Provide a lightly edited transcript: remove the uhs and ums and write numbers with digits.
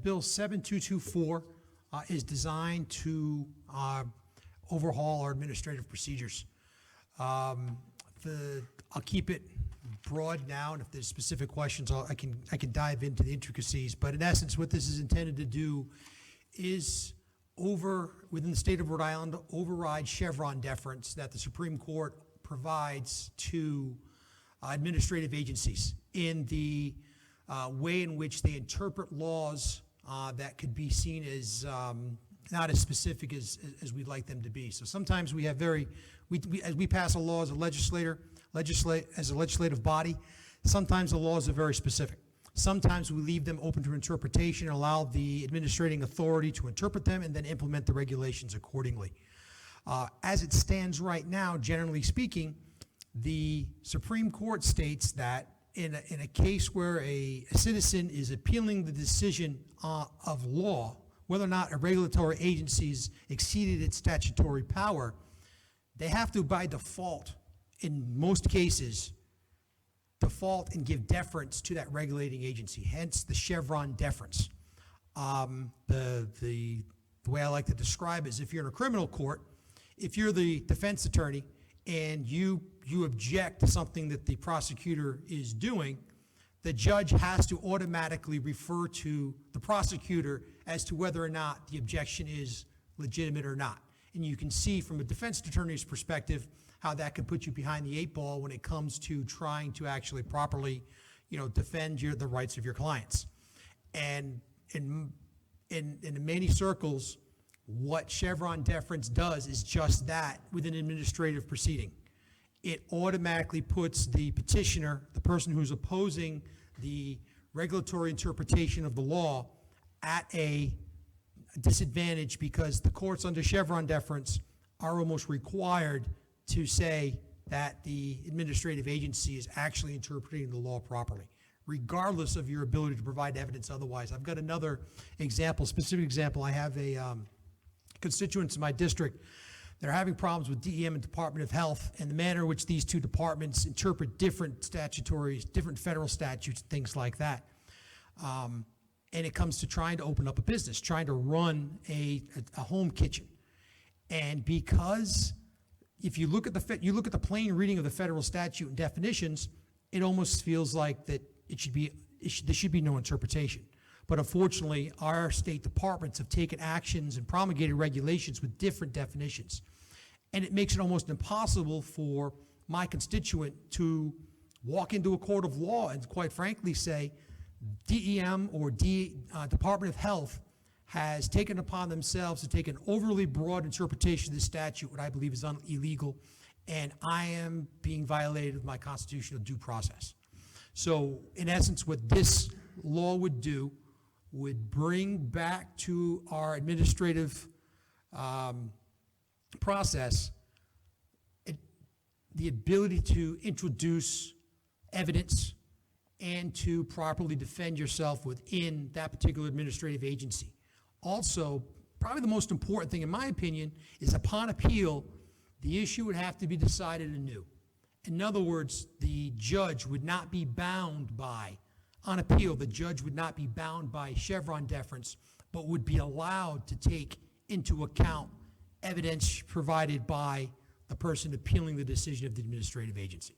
Bill 7224 is designed to overhaul our administrative procedures. I'll keep it broad now, and if there's specific questions, I can dive into the intricacies. But in essence, what this is intended to do is within the state of Rhode Island, override Chevron deference that the Supreme Court provides to administrative agencies in the way in which they interpret laws that could be seen as not as specific as we'd like them to be. So sometimes we have as we pass a law as a as a legislative body, sometimes the laws are very specific. Sometimes we leave them open to interpretation and allow the administrating authority to interpret them and then implement the regulations accordingly. As it stands right now, generally speaking, the Supreme Court states that in a case where a citizen is appealing the decision of law, whether or not a regulatory agency's exceeded its statutory power, they have to, by default, in most cases, default and give deference to that regulating agency, hence the Chevron deference. The way I like to describe it is if you're in a criminal court, if you're the defense attorney and you object to something that the prosecutor is doing, the judge has to automatically refer to the prosecutor as to whether or not the objection is legitimate or not. And you can see from a defense attorney's perspective how that could put you behind the eight ball when it comes to trying to actually properly, defend the rights of your clients. And in many circles, what Chevron deference does is just that with an administrative proceeding. It automatically puts the petitioner, the person who's opposing the regulatory interpretation of the law, at a disadvantage because the courts under Chevron deference are almost required to say that the administrative agency is actually interpreting the law properly, regardless of your ability to provide evidence otherwise. I've got another example, specific example. I have a constituents in my district that are having problems with DEM and Department of Health and the manner in which these two departments interpret different statutories, different federal statutes, things like that. And it comes to trying to open up a business, trying to run a home kitchen. And because if you look at the plain reading of the federal statute and definitions, it almost feels like that there should be no interpretation. But unfortunately, our state departments have taken actions and promulgated regulations with different definitions. And it makes it almost impossible for my constituent to walk into a court of law and quite frankly say, DEM or Department of Health has taken upon themselves to take an overly broad interpretation of this statute, what I believe is illegal, and I am being violated with my constitutional due process. So in essence, what this law would do would bring back to our administrative process the ability to introduce evidence and to properly defend yourself within that particular administrative agency. Also, probably the most important thing in my opinion is upon appeal, the issue would have to be decided anew. In other words, the judge would not be bound by, on appeal, the judge would not be bound by Chevron deference, but would be allowed to take into account evidence provided by the person appealing the decision of the administrative agency.